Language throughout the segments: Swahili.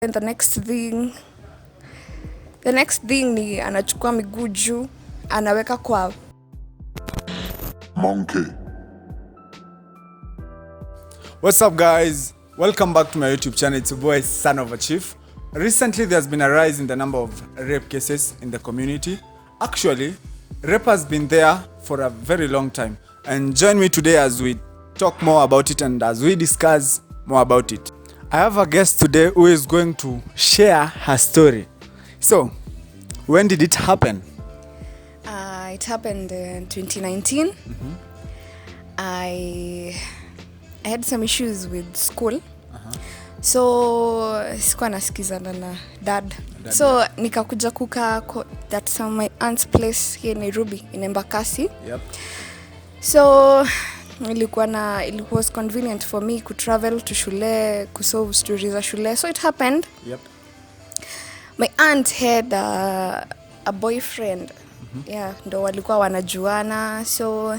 And the next thing ni anachukua miguu juu anaweka kwa monkey. What's up, guys? Welcome back to my YouTube channel. It's your boy, Son of a Chief. Recently, there's been a rise in the number of rape cases in the community. Actually, rape has been there for a very long time. And join me today as we talk more about it and as we discuss more about it. I have a guest today who is going to share her story. So, when did it happen? It happened in 2019. Mm-hmm. I had some issues with school. So sikuwa nasikizana na dad. So nikakuja kukaa that's my aunt's place here in Nairobi in Embakasi. Yep. So it was convenient for me to travel to shule, kusolve stories za shule. So it happened. Yep. My aunt had a boyfriend. Mm-hmm. Yeah, ndo walikuwa wanajuana. So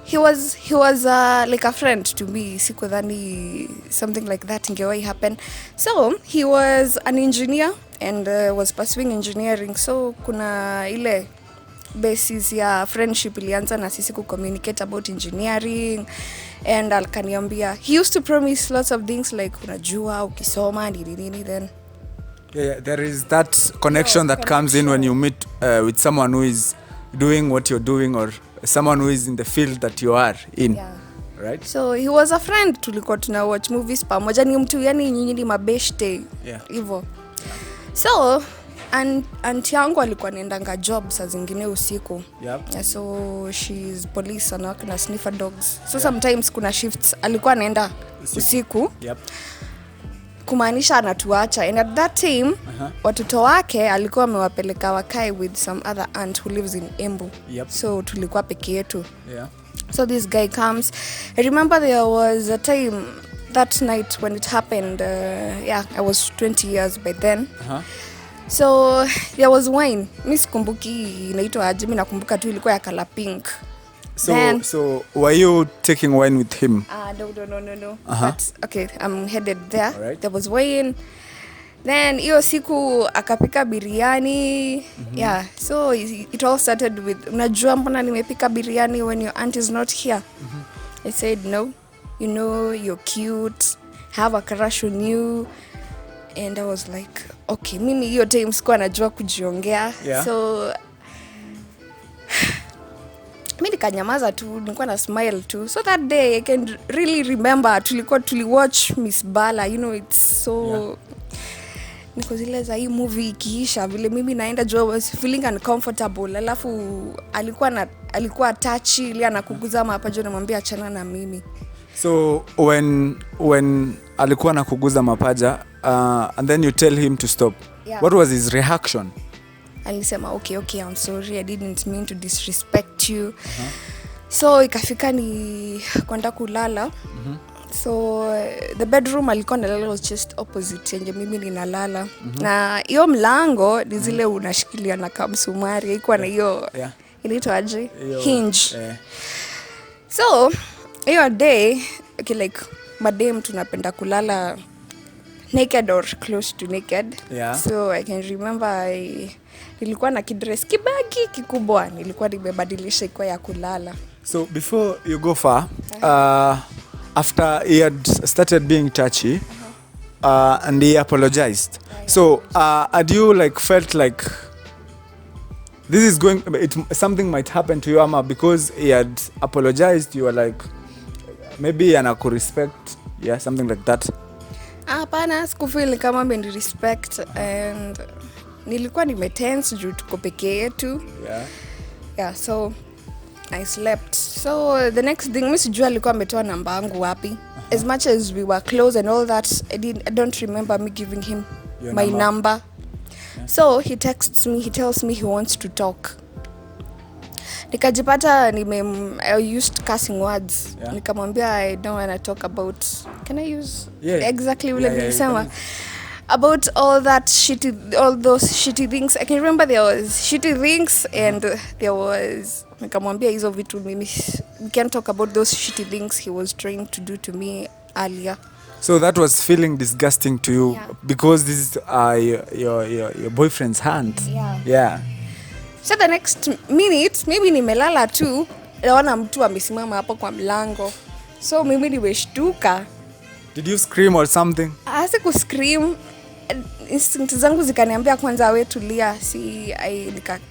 he was like a friend to me. Sikudhani something like that ingewahi happen. So he was an engineer and was pursuing engineering. So kuna ile basis ya friendship ilianza na sisi communicate about engineering, and alkaniambia he used to promise lots of things like unajua ukisoma nini then Yeah, there is that connection that comes in when you meet with someone who is doing what you're doing or someone who is in the field that you are in. Yeah. Right? So he was a friend, tulikuwa tuna watch movies pamoja, ni mtu yani nyinyi ni mabeshte hivyo. Yeah. So aunt yangu alikuwa anaendanga job saa zingine usiku. Yep. Yeah, so she's police anawaka na sniffer dogs. So sometimes kuna shifts alikuwa anaenda usiku. Yep. Kumaanisha anatuacha, and at that time watoto wake alikuwa amewapeleka wakae with some other aunt who lives in Embu. Yep. So tulikuwa peke yetu. Yeah. So this guy comes. I remember there was a time that night when it happened. I was 20 years by then. So there was wine. Mi sikumbuki inaitwa aje, mi nakumbuka tu ilikuwa ya color pink. So were you taking wine with him? No. But okay, I'm headed there. Right. There was wine. Then hiyo siku akapika biriani. Yeah, so it all started with, unajua mbona nimepika biriani when your aunt is not here? I said, no, you know, you're cute, have a crush on you. And I was like, okay, mimi hiyo time sikuwa najua kujiongea. Yeah. So mimi nikanyamaza tu, nilikuwa na smile tu. So that day I can really remember tuliwatch Miss Bala, you know, it's so niko zile za hii movie ikiisha vile mimi naenda jua, was feeling uncomfortable. Alafu alikuwa touchy, ile anakuguza mapaja, namwambia achana na mimi. So when alikuwa anakuguza mapaja and then you tell him to stop. Yeah. What was his reaction? Alisema okay, I'm sorry, I didn't mean to disrespect you. So ikafika ni kwenda kulala. So the bedroom alikuwa nalala was just opposite yenye mimi ninalala. Na hiyo mlango ni zile unashikilia na kamsumari, haikuwa na hiyo inaitwa aje, hinge. So hiyo day, okay, like madam tunapenda kulala naked or close to naked. Yeah. So I can remember nilikuwa na kidress kibaki kikubwa, nilikuwa nimebadilisha ikuwa ya kulala. So before you go far, after he had started being touchy, and he apologized. So had you like felt like this is something might happen to you, ama because he had apologized you were like maybe anaku respect, something like that? Hapana, sikufeel kama ame respect, and nilikuwa nimetense juu tuko peke yetu. Yeah, so I slept. So the next thing, mimi sijua alikuwa ametoa namba yangu wapi. As much as we were close and all that, I don't remember me giving him my number. Yeah. So he texts me, he tells me he wants to talk. Nikajipata I used cursing words. Yeah. Nikamwambia I don't want to talk about, can I use exactly what nilisema? About all those shitty things. I can remember there was shitty things and there was, nikamwambia hizo vitu mimi, we can't talk about those shitty things he was trying to do to me earlier. So that was feeling disgusting to you because this is your boyfriend's hand. Yeah. So the next minute maybe nimelala tu, naona mtu amesimama hapo kwa mlango. So mimi nimeshtuka. Did you scream or something? Siku scream. Instinct zangu zikaniambia kwanza wewe tulia,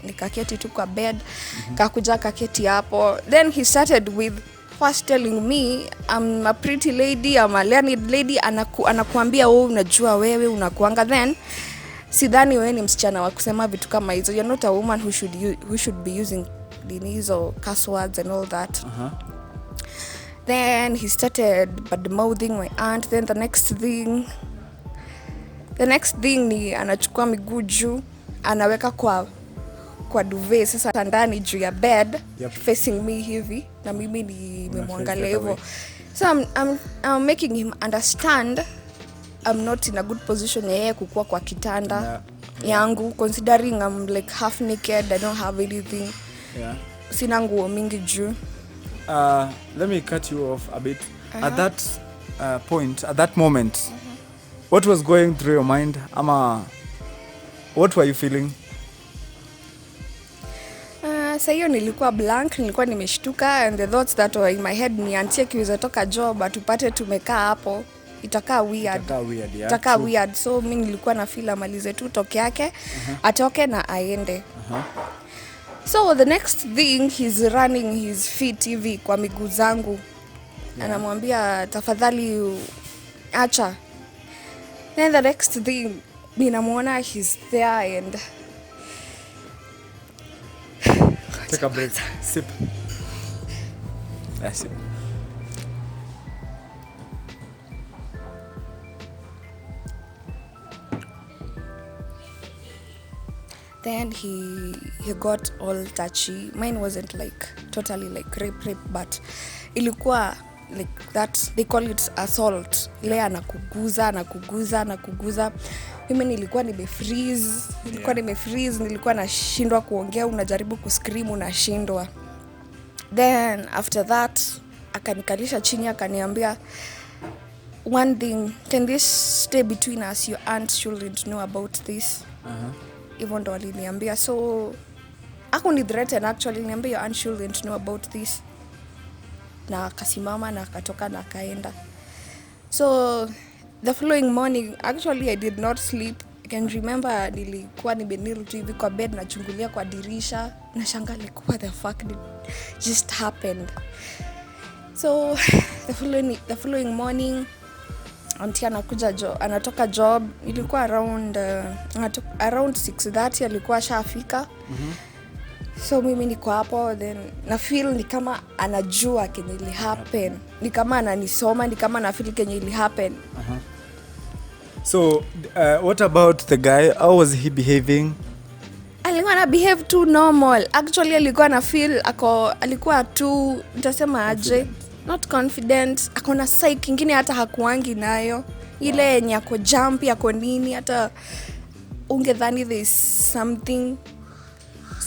nikaketi tu kwa bed. Kakuja kaketi hapo. Then he started with first telling me I'm a pretty lady, I'm a learned lady. Anakuambia wewe unajua wewe unakuanga, then sidhani wewe ni msichana wa kusema vitu kama hizo. You're not a woman who should be using hizo curse words and all that. Then he started bad-mouthing my aunt. Then the next thing ni anachukua miguu juu, anaweka kwa duvet sasa ndani juu ya bed, facing me hivi na mimi nimemwangalia hivyo. So I'm making him understand I'm not in a good position yeye kukua kwa kitanda yangu, considering I'm like half naked, I don't have anything. Sina nguo mingi juu. Let me cut you off a bit. At that point, at that moment, what was going through your mind? What were you feeling? Sasa hiyo nilikuwa blank, nilikuwa nimeshtuka, and the thoughts that were in my head ni auntie kiweza toka job atupate tumekaa hapo, itakaa weird. Itakaa weird. So mimi nilikuwa na feel amalize tu toke yake, atoke na aende. So the next thing he's running his feet hivi kwa miguu zangu. Anamwambia tafadhali acha. Then the next thing ninamuona he's there and take a break. Sip. Sip. Then he got all touchy. Mine wasn't like totally like rape, but ilikuwa like that, they call it assault. Ile anakuguza. Mimi nilikuwa nimefreeze, nilikuwa nashindwa kuongea, unajaribu kuscream unashindwa. Then after that akanikalisha chini akaniambia, one thing, can this stay between us? Your aunt shouldn't know about this. Hivyo ndo aliniambia. So hakuni threaten actually, niambia your aunt shouldn't know about this. Na akasimama na akatoka na akaenda. So the following morning, actually I did not sleep. I can remember nilikuwa nimenil tu hivi kwa bed na chungulia kwa dirisha na shangaa like what the fuck did just happened. So the following morning auntie anatoka job, ilikuwa around 6:30 alikuwa shafika. So mimi niko hapo, then na feel ni kama anajua kenye ili happen, ni kama ananisoma, ni kama na feel kenye ili happen. So what about the guy? How was he behaving? Alikuwa na behave too normal. Actually alikuwa na feel alikuwa tu nitasema aje, not confident. Akona psyche kingine hata hakuangi nayo. Ile yenye ako jump yako nini, hata ungedhani there is something.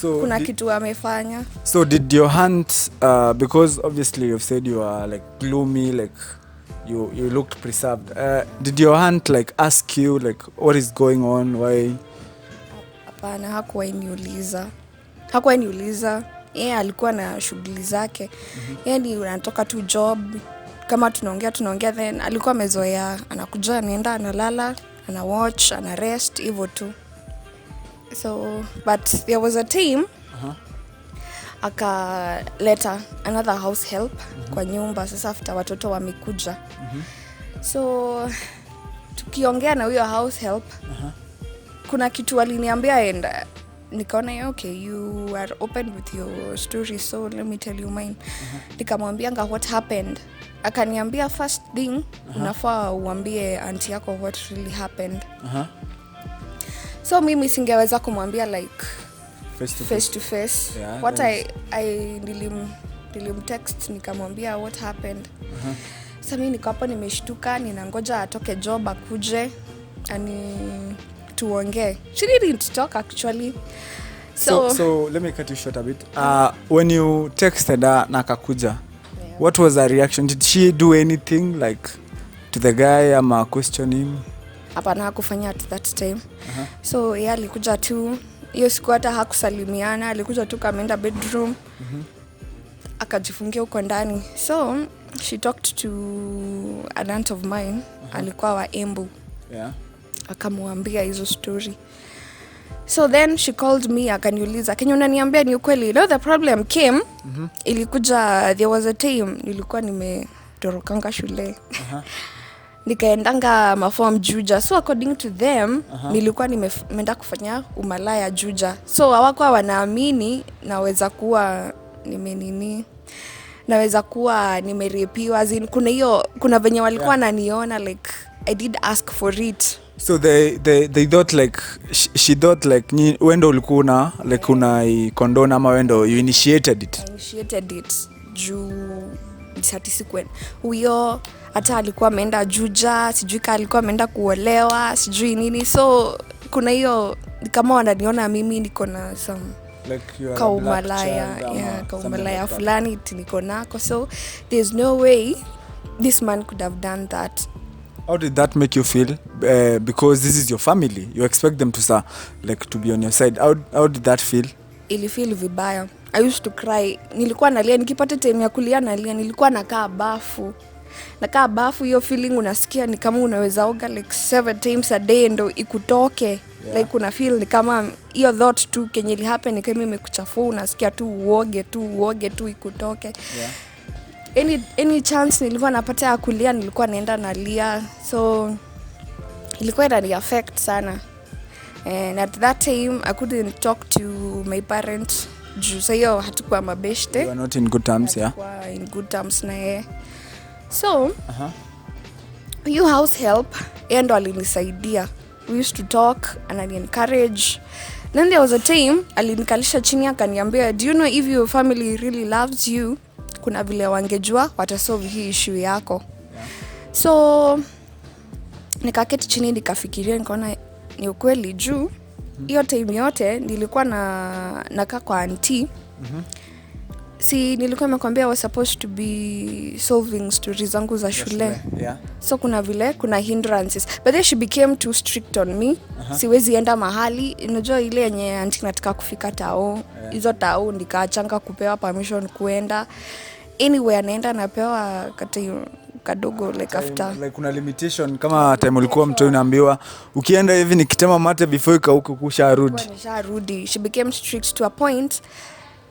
So kuna kitu amefanya. So did your aunt, because obviously you've said you are like gloomy, like you looked preserved, did your aunt like ask you like what is going on, why? Hapana, hakuwa niuliza. Yeye alikuwa na shughuli zake. Yaani unatoka tu job, kama tunaongea, then alikuwa amezoea anakuja anaenda analala, ana watch, ana rest hivyo tu. So but there was a time akaleta another house help kwa nyumba sasa after watoto wamekuja. So tukiongea na huyo house help kuna kitu aliniambia and nikaona okay, you are open with your story, so let me tell you mine. Nikamwambia what happened. Akaniambia first thing unafaa uambie auntie yako what really happened. So mimi singeweza kumwambia like face to face. Yeah, what I nilimtext nikamwambia what happened. Sasa mimi niko hapo nimeshtuka, ninangoja atoke job akuje tuongee. She didn't talk actually. So let me cut you short a bit. When you texted her na akakuja, what was her reaction? Did she do anything like to the guy ama question him? Hapana, hakufanya at that time. So yeye alikuja tu hiyo siku, hata hakusalimiana, alikuja tu kameenda bedroom. Akajifungia huko ndani. So she talked to an aunt of mine, alikuwa wa Embu. Akamwambia hizo story. So then she called me, akaniuliza, "Can you unaniambia ni ukweli?" The problem came, ilikuja, there was a time nilikuwa nimetorokanga shule. Nikaendanga maform Juja. So according to them, nilikuwa nimeenda kufanya umalaya Juja. So hawakuwa wanaamini naweza kuwa naweza kuwa nimerepiwa. Kuna venye walikuwa wananiona like I did ask for it. So they thought like she thought like wendo ulikuwa like una condone ama wendo you initiated it. I initiated it juu satisfied. Huyo hata alikuwa ameenda Juja, sijui kama alikuwa ameenda kuolewa, sijui nini. So kuna hiyo kama wananiona mimi niko na some like kaumalaya fulani niko nako. So there's no way this man could have done that. How did that make you feel? Because this is your family, you expect them to be on your side. How did that feel? Ili feel vibaya. I used to cry. Nilikuwa nalia, nikipata time ya kulia nalia. Nilikuwa nakaa bafu, hiyo feeling unasikia ni kama unaweza oga like 7 times a day ndo ikutoke. Like una feel ni kama hiyo thought tu kenye ili happen ni kama imekuchafua, unasikia tu uoge tu ikutoke. Any chance nilikuwa napata ya kulia, nilikuwa naenda nalia. So ilikuwa inani affect sana. And at that time I couldn't talk to my parents. So hiyo hatukuwa mabeshte. You were not in good terms, hatukuwa in good terms na yeye. So you house help endo alinisaidia. We used to talk and I encourage. Then there was a time alinikalisha chini akaniambia, "Do you know if your family really loves you, kuna vile wangejua watasolve hii issue yako." So nikaketi chini nikafikiria, nikaona ni ukweli juu hiyo time yote nilikuwa nakaa kwa auntie. Si nilikuwa nimekwambia was supposed to be solving stories zangu za shule. So kuna hindrances. But then she became too strict on me. Siwezi enda mahali. Unajua ile yenye auntie nataka kufika tao. Hizo tao nikaachanga kupewa permission kuenda. Anyway anaenda napewa kadogo like after. Like kuna limitation kama time ulikuwa mtu unaambiwa ukienda hivi nikitema mate before ikauke kusharudi. She became strict to a point.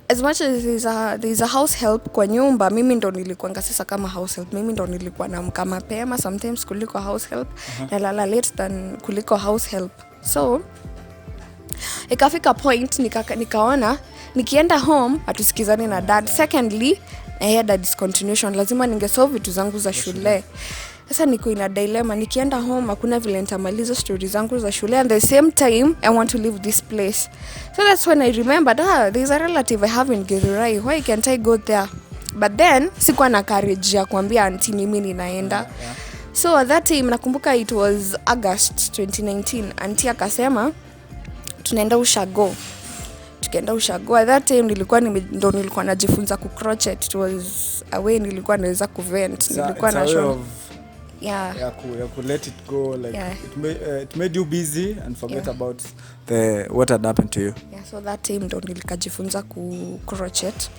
As much as there is a house help kwa nyumba, mimi ndo nilikuwa sasa kama house help. Mimi ndo nilikuwa naamka mapema sometimes kuliko house help, na lala late than kuliko house help. So ikafika point nikaona nikienda home hatusikizani na dad. Secondly, I had a discontinuation, lazima ningesolve vitu zangu za shule. Sasa niko ina dilemma, nikienda home hakuna vile nitamaliza stories zangu za shule, and the same time I want to leave this place. So that's when I remembered, there's a relative I have in Githurai, why can't I go there? But then sikuwa na courage ya kuambia auntie mimi ninaenda. So at that time nakumbuka it was August 2019, auntie akasema tunaenda ushago. Tukaenda ushago. At that time nilikuwa najifunza ku crochet. It was a way nilikuwa naweza kuvent. Nilikuwa na show. Ya ku let it go like it made you busy and forget about what had happened to you. So that time ndo nilikajifunza ku crochet.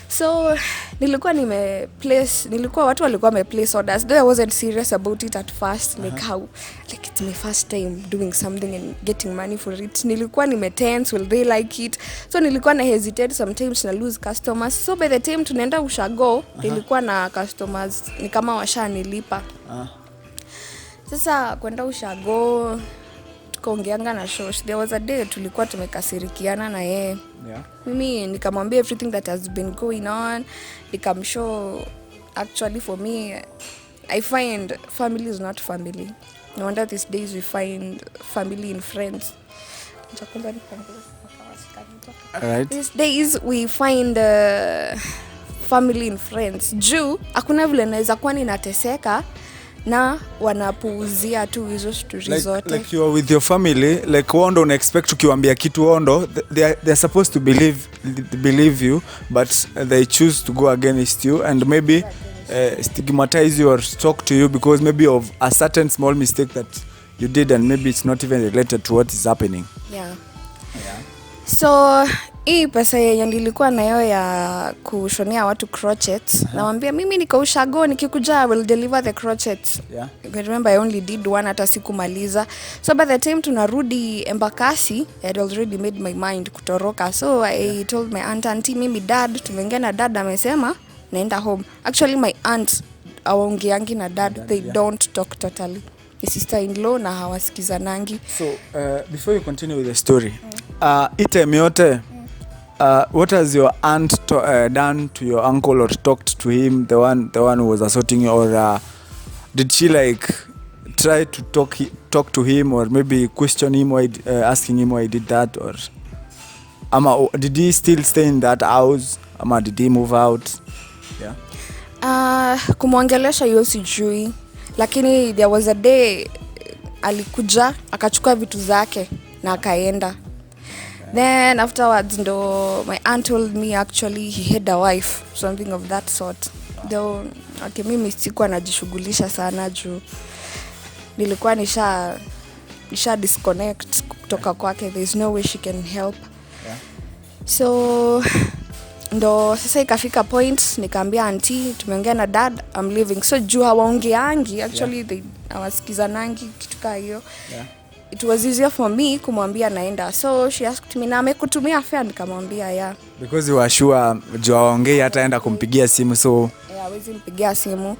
So nilikuwa watu walikuwa place orders, though I wasn't serious about it at first. Like it's my first time doing something and getting money for it. Nilikuwa tense, will they like it? So nilikuwa na hesitate, sometimes na lose customers. So by the time tunaenda ushago, nilikuwa na customers ni kama washanilipa. Sasa kwenda ushago tukaongeanga na Shosh. There was a day tulikuwa tumekasirikiana na yeye. Mimi nikamwambia everything that has been going on. Nikamshow actually for me I find family is not family. No wonder these days we find family in friends. Alright. These days we find family in friends. Juu hakuna vile naweza kuwa ninateseka na wanapuuzia tu hizo stories zote. Like you are with your family, like wondo una expect ukiwaambia kitu wondo, they're supposed to believe you, but they choose to go against you, and maybe stigmatize you or talk to you because maybe of a certain small mistake that you did and maybe it's not even related to what is happening. Yeah. So hii pesa yenye nilikuwa nayo ya kushonea watu crochets, nawaambia mimi niko ushago nikikuja I will deliver the crochets. Yeah. You can remember I only did one, hata sikumaliza. So by the time tunarudi Embakasi, I had already made my mind kutoroka. So I told my auntie, mimi dad, tumeongea na dad amesema naenda home. Actually my aunt awaongeangi na dad, they don't talk totally. My sister-in-law na hawasikizanangi. So before you continue with the story, time yote, what has your aunt done to your uncle or talked to him, the one who was assaulting you, or did she like try to talk to him or maybe question him why asking him why he did that, or did he still stay in that house, did he move out? Kumwongelesha hiyo sijui, lakini there was a day alikuja akachukua vitu zake na akaenda. Then afterwards ndo my aunt told me actually he had a wife, something of that sort. Though okay, mimi sikuwa najishughulisha sana juu nilikuwa nisha disconnect kutoka kwake. There is no way she can help. So ndo sasa ikafika point nikaambia auntie tumeongea na dad, I'm leaving. So juu hawaongeangi actually, they hawasikizanangi kitu kama hiyo. It was easier for me kumwambia naenda. So she asked me, na amekutumia fare? Nikamwambia yeah. Because you were sure juu hawaongei hataenda kumpigia simu, so hawezi mpigia simu.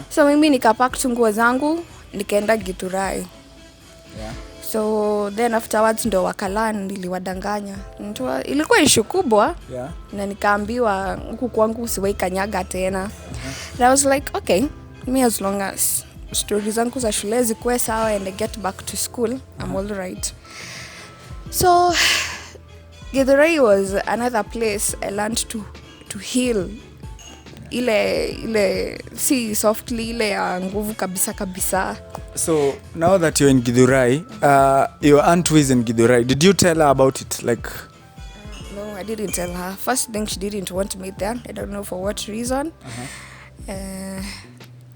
So mimi nikapack nguo zangu nikaenda Githurai. So then afterwards ndo wakalan, niliwadanganya. Ilikuwa issue kubwa. Na nikaambiwa huku kwangu usiwahi kanyaga tena. And I was like, okay, me as long as stories zangu za shule zikuwe sawa and I get back to school, I'm all right. So Githurai was another place I learned to heal. Ile si softly, ile ya nguvu kabisa. So now that you're in Githurai, your aunt who is in Githurai, did you tell her about it? Like no, I didn't tell her. First thing, she didn't want me there. I don't know for what reason.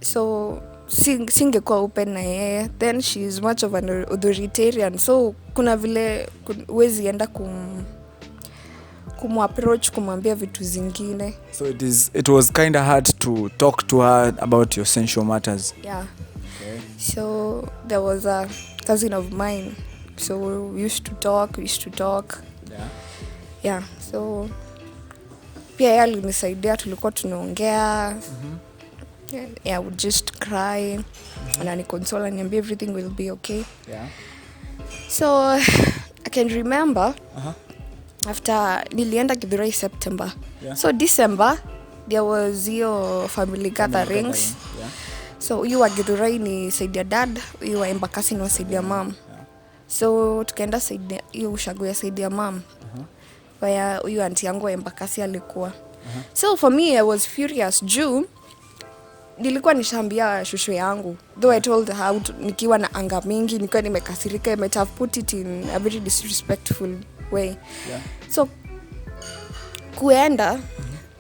So singekuwa open na yeye. Then she is much of an authoritarian, so kuna vile huwezi enda kumapproach kumwambia vitu zingine. So it was kind of hard to talk to her about your sensual matters. So there was a cousin of mine, so we used to talk. So pia yeye alinisaidia, tulikuwa tunaongea. I would just cry and console and niambia everything will be okay. So I can remember after nilienda Githurai September. So December there was your family gatherings. So you wa Githurai ni saidia dad, you wa Embakasi ni saidia mom. So tukaenda saidia hiyo ushago ya saidia mom. Waya huyu auntie yangu wa Embakasi alikuwa. So for me I was furious juu nilikuwa nishaambia shushu yangu, though I told her nikiwa na anga mingi, nikiwa nimekasirika, I might have put it in a very disrespectful way. So kuenda,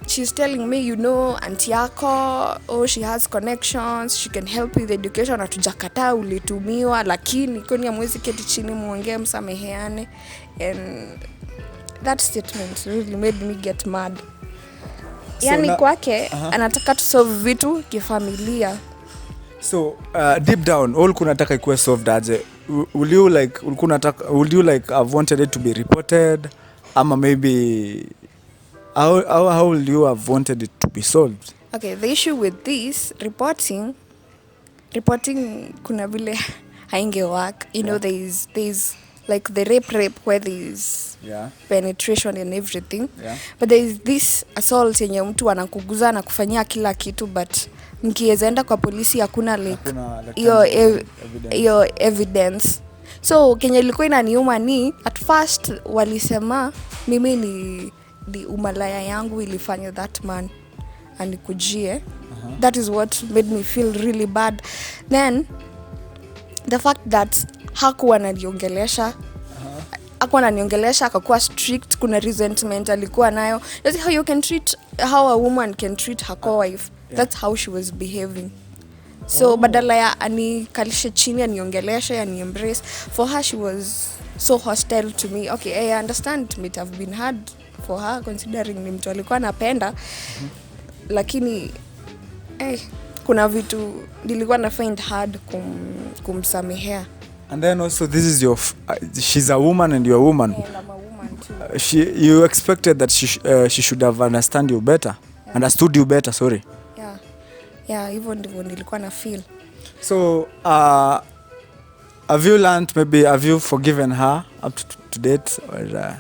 she's telling me, you know, auntie yako, she has connections, she can help with education, hatujakataa ulitumiwa, lakini kwani hamwezi keti chini muongee msameheane. And that statement really made me get mad. Yani kwake anataka to solve vitu kifamilia. So deep down all kunataka ikuwe solved aje? Would you like have wanted it to be reported, ama maybe how will you have wanted it to be solved? Okay, the issue with this reporting kuna vile hainge work. You know, there is like the rape where there is penetration and everything. But there is this assault yenye mtu anakuguza na kufanyia kila kitu, but mkiwezaenda kwa polisi hakuna like hiyo evidence. So kenye ilikuwa inaniuma ni at first walisema mimi ni umalaya yangu ilifanya that man anikujie. That is what made me feel really bad. Then the fact that hakuwa ananiongelesha akakuwa strict, kuna resentment alikuwa nayo. That's how a woman can treat her co-wife. That's how she was behaving. So badala ya anikalishe chini, aniongeleshe, embrace, for her she was so hostile to me. Okay, I understand it might have been hard for her considering ni mtu alikuwa anapenda. Lakini kuna vitu nilikuwa na find hard kumsamehea. And then also this is your she's a woman and you're a woman. And I'm a woman too. You expected that she should have understood you better. Understood you better, sorry. Yeah, hivyo ndivyo nilikuwa na feel. So have you learned, maybe have you forgiven her up to date or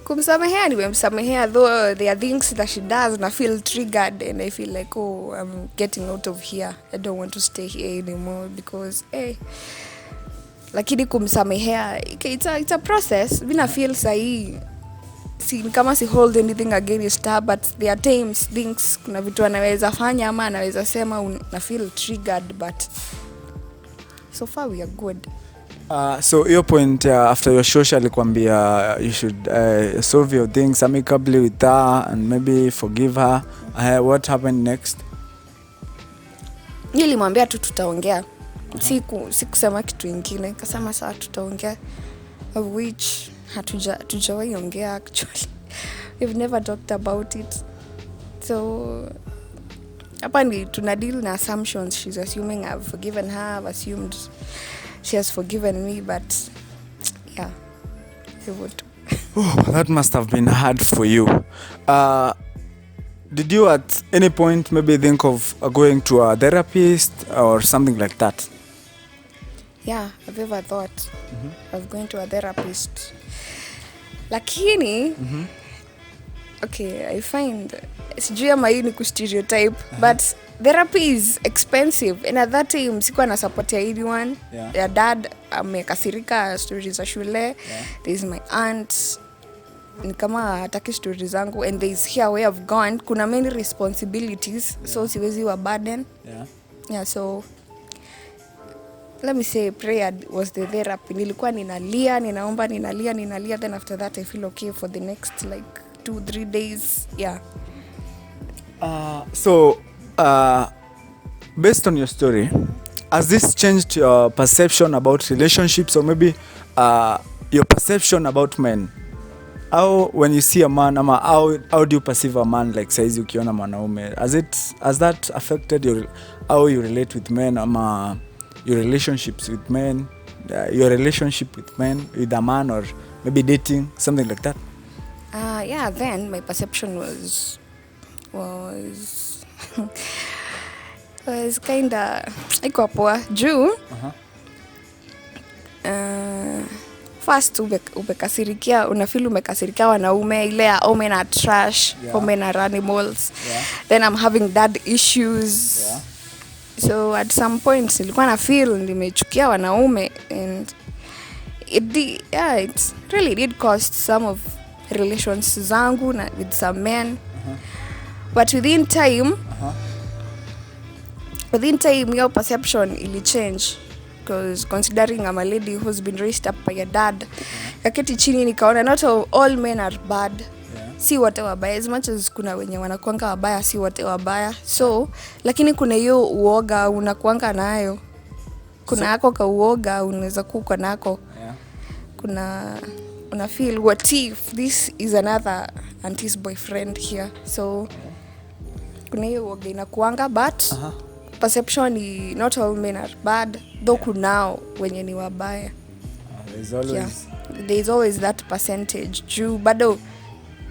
kumsamehea nimemsamehea, though there are things that she does na feel triggered and I feel like I'm getting out of here, I don't want to stay here anymore because lakini kumsamehea it's a process. Mina feel sahi kama si hold anything against her, but there are times things kuna vitu anaweza fanya ama anaweza sema na feel triggered, but so far we are good. So your point after your show alikwambia you should solve your things amicably with her and maybe forgive her. What happened next? Nilimwambia tu tutaongea. Sikusema kitu kingine. Kasema sawa tutaongea, of which hatujawahi ongea actually. We've never talked about it. So hapa ni tunadeal na assumptions. She's assuming I've forgiven her, I've assumed she has forgiven me, but yeah, that must have been hard for you. Did you at any point maybe think of going to a therapist or something like that? Yeah, I've ever thought of going to a therapist. Lakini okay, I find sijui ama hii ni kustereotype, but therapy is expensive and at that time sikuwa na support ya anyone. Your dad amekasirika stories za shule. There is my aunt ni kama hataki stories zangu, and there is here where I've gone kuna many responsibilities, so siwezi wa burden. So let me say prayer was the therapy. Nilikuwa ninalia, ninaomba, ninalia, then after that I feel okay for the next like 2-3 days. So based on your story, has this changed your perception about relationships or maybe your perception about men? How when you see a man, how do you perceive a man, like saizi ukiona mwanaume? Has that affected how you relate with men, your relationships with men, your relationship with men, with a man, or maybe dating, something like that? Then my perception was kinda iko poa juu. First umekasirikia, unafeel umekasirikia wanaume, ile ya men are trash, men are animals. Then I'm having dad issues. So at some point nilikuwa na feel nimechukia wanaume, and it really did cost some of relations zangu with some men. But within time your perception ili change, because considering I'm a lady who's been raised up by a dad, kaketi chini nikaona not all men are bad. Si wote wabaya, as much as kuna wenye wanakuanga wabaya, si wote wabaya. So lakini kuna hiyo uoga unakuanga nayo, kuna hako ka uoga unaweza kuwa nako. Kuna una feel what if this is another auntie's boyfriend here, so kuna hiyo uoga inakuanga, but perception ni not all men are bad, though kunao wenye ni wabaya. There's always that percentage. Juu bado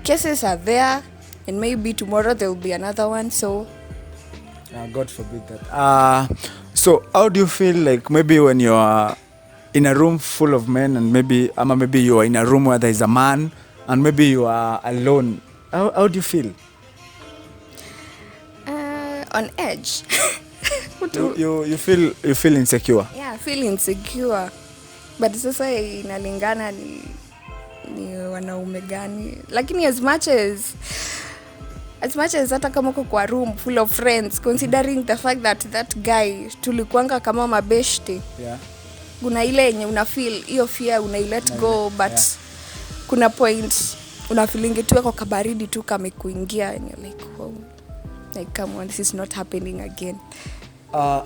cases are there, and maybe tomorrow there will be another one, so God forbid that. So how do you feel like maybe when you are in a room full of men, and maybe you are in a room where there is a man and maybe you are alone, how do you feel? On edge. You feel insecure? Yeah, I feel insecure, but sasa inalingana ni wanaume gani. Lakini as much as hata kama uko kwa room full of friends, considering the fact that guy tulikuanga kama mabeshte, kuna ile yenye una feel hiyo fear una let go, but kuna point una feeling tu kwa kabaridi tu kama kuingia, and you're like, oh, Like, come on, this is not happening again.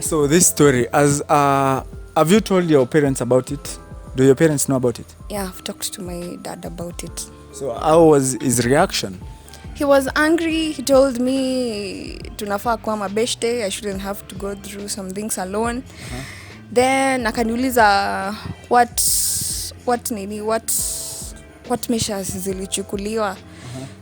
So this story, have you told your parents about it? Do your parents know about it? Yeah, I've talked to my dad about it. So how was his reaction? He was angry. He told me tunafaa kuwa mabeshte, I shouldn't have to go through some things alone. Then akaniuliza what measures zilichukuliwa.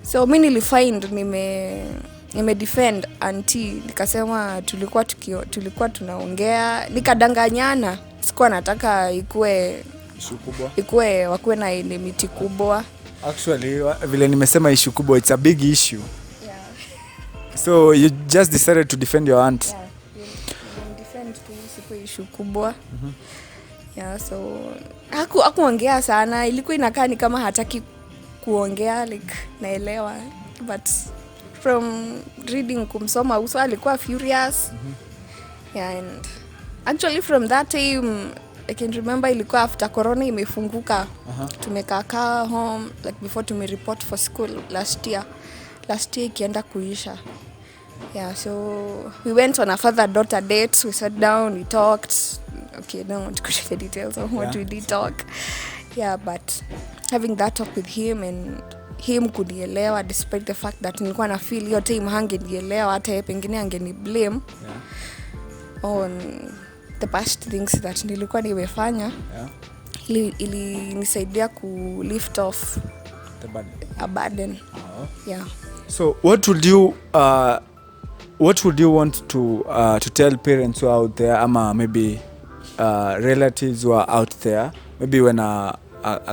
So mimi nilifind nime defend auntie, nikasema tulikuwa tunaongea, nikadanganyana. Sikuwa nataka ikue wakuwe na enmity kubwa. Actually, vile nimesema issue kubwa, it's a big issue. Yeah. So you just decided to defend your aunt. Yeah. Defend tu sipo issue kubwa. Yeah, so hakuongea sana. Ilikuwa inakaa ni kama hataki kuongea, like naelewa. But from reading kumsoma uso alikuwa furious. Yeah, and actually from that time I can remember ilikuwa after corona imefunguka. Tumekaa home like before report for school last year ikienda kuisha. Yeah, so we went on a father-daughter date. We sat down, we talked. Okay, I don't want to go into the details of what we did talk. Yeah, but having that talk with him and him kunielewa despite the fact that nilikuwa na feel hiyo time hangenielewa, hata yeye pengine angeni blame on the past things that nilikuwa nimefanya. Ili nisaidia ku lift off a burden. Yeah. So what would you want to tell parents who are out there, ama maybe relatives who are out there, maybe when a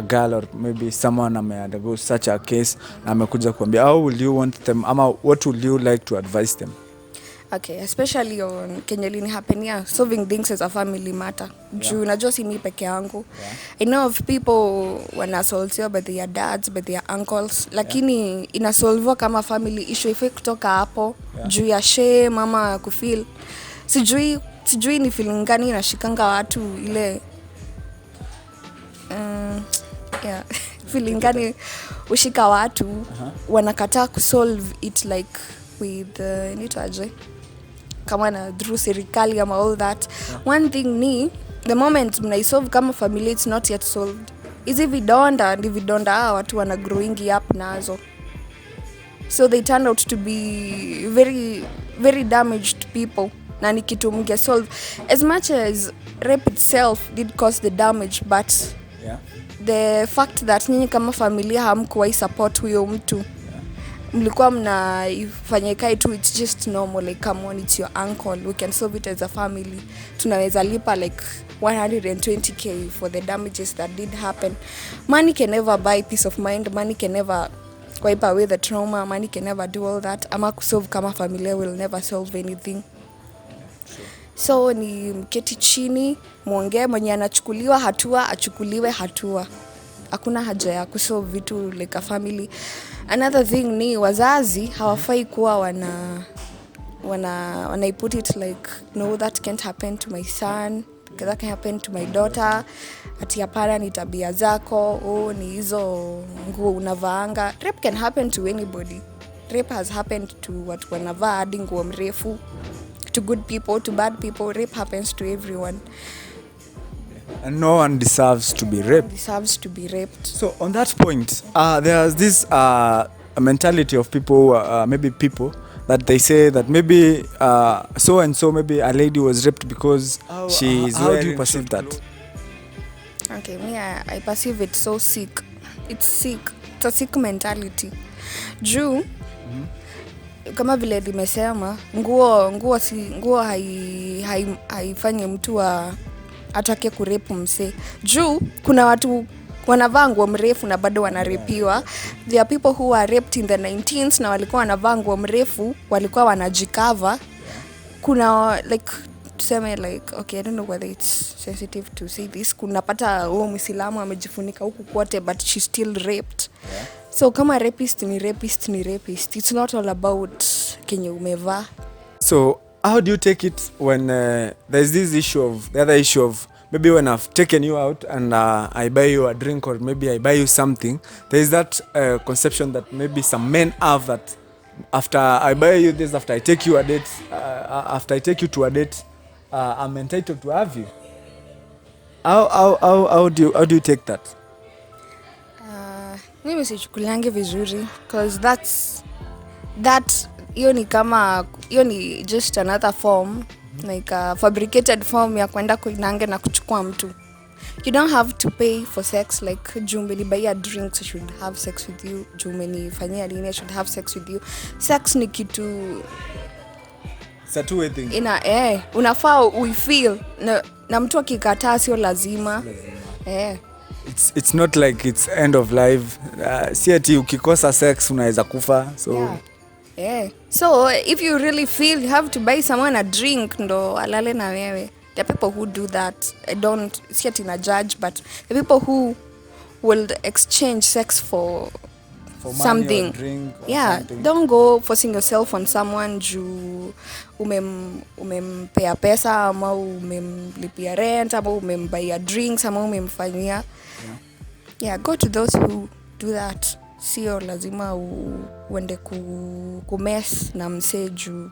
girl or maybe someone undergo such a case na amekuja kuambia, how would you want them, ama what would you like to advise them? Okay, especially on Kenya lini hapenia, solving things as a family matter. Juu najua si mimi peke yangu. I know of people wanasolve by their dads, by their uncles, lakini inasolve kama family issue ifai kutoka hapo. Juu ya shame ama kufeel. Sijui ni feeling gani inashikanga watu ile feeling gani ushika watu wanakataa kusolve it like with nitaje kama na through serikali ama all that. One thing ni the moment mnaisolve kama family, it's not yet solved. Hizi vidonda watu wana growing up nazo, so they turn out to be very very damaged people. Na ni kitu mnge solve. As much as rape itself did cause the damage, but the fact that nyinyi kama familia hamkuwahi support huyo mtu, mlikuwa mnaifanyika tu, it's just normal, like come on, it's your uncle, we can solve it as a family. Tunaweza lipa like 120k for the damages that did happen. Money can never buy peace of mind, money can never wipe away the trauma, money can never do all that. Ama kusolve kama familia will never solve anything. So ni mketi chini muongee, mwenye anachukuliwa hatua achukuliwe hatua. Hakuna haja ya kusolve vitu like a family. Another thing ni wazazi hawafai kuwa wana put it like, no, that can't happen to my son, that can happen to my daughter. Ati hapana ni tabia zako, ni hizo nguo unavaanga. Rape can happen to anybody. Rape has happened to watu wanavaa hadi nguo mrefu, to good people, to bad people. Rape happens to everyone. And no one deserves to be raped. So on that point, there's this mentality of people, maybe people, that they say that maybe so and so, maybe a lady was raped because she is wearing. How do you perceive that? Okay, me I perceive it so sick. It's sick. It's a sick mentality. Juu kama vile nimesema, nguo haifanyi mtu atake kurepu mse. Juu kuna watu wanavaa nguo mrefu na bado wanarepiwa. There are people who were raped in the 19s na walikuwa wanavaa nguo mrefu, walikuwa wanajikava. Kuna like tuseme like, okay, I don't know whether it's sensitive to say this, kunapata Muislamu amejifunika huku kote but she's still raped. So kama rapist ni rapist. It's not all about kenye umevaa. So how do you take it when there's this issue of, the other issue of, maybe when I've taken you out and I buy you a drink or maybe I buy you something, there is that conception that maybe some men have that after I buy you this, after I take you a date, after I take you to a date, I'm entitled to have you. How do you take that? Mimi sichukuliange vizuri cause that hiyo ni just another form, like a fabricated form ya kwenda kuinange na kuchukua mtu. You don't have to pay for sex, like juu umenibuyia drinks I should have sex with you, juu umenifanyia nini I should have sex with you. Sex ni kitu, it's a two-way thing. Unafaa uifeel na mtu akikataa sio lazima. It's not like it's end of life. Si ati ukikosa sex unaweza kufa, so so if you really feel you have to buy someone a drink ndo alale na wewe. There are people who do that. I don't see it in a judge, but the people who will exchange sex for something, money or drink or something. Don't go forcing yourself on someone juu umempea pesa ama umemlipia rent ama umembuy drinks ama umemfanyia. Go to those who do that. Sio lazima uende kumess na mseju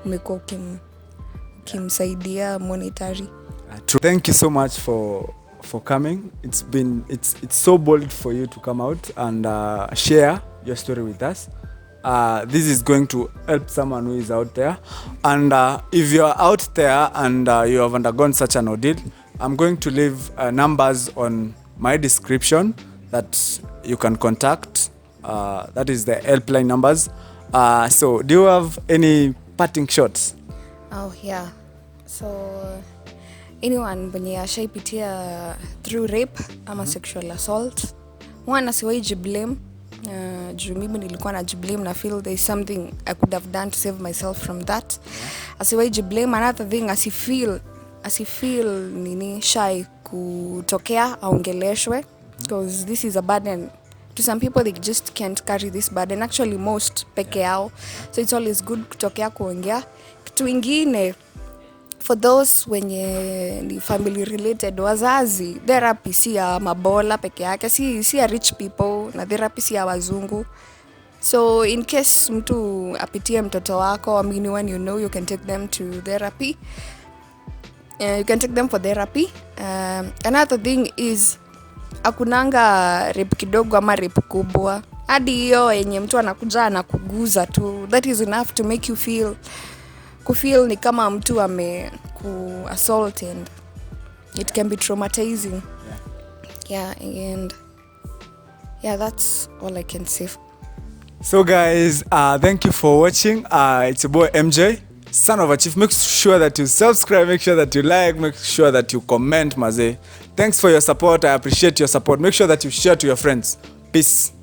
umekuwa kimsaidia monetary. Thank you so much for coming. It's so bold for you to come out and share your story with us. This is going to help someone who is out there, and if you are out there and you have undergone such an ordeal, I'm going to leave numbers on my description that you can contact. That is the helpline numbers. So do you have any parting shots? So anyone mwenye ashaipitia through rape ama sexual assault, one asiwahi jiblame. Juu mimi nilikuwa na jiblame na feel there is something I could have done to save myself from that. Asiwahi jiblame. Another thing, asifeel nini shy kutokea aongeleshwe, because this is a burden to some people. They just can't carry this burden, actually most peke yao. So it's always good kutokea kuongea. Kitu ingine, for those wenye ni family related, wazazi, therapy si ya mabola peke yake, si ya rich people, na therapy si ya wazungu. So in case mtu apitie mtoto wako, anyone you know, you can take them to therapy. You can take them for therapy. Another thing is, akunanga rape kidogo ama rape kubwa. Hadi hiyo yenye mtu anakuja anakuguza tu, that is enough to make you kufeel ni kama mtu assault, and it can be traumatizing. And that's all I can say. So guys, thank you for watching. It's your boy MJ, son of a chief. Make sure that you subscribe, make sure that you like, make sure that you comment, maze. Thanks for your support. I appreciate your support. Make sure that you share to your friends. Peace.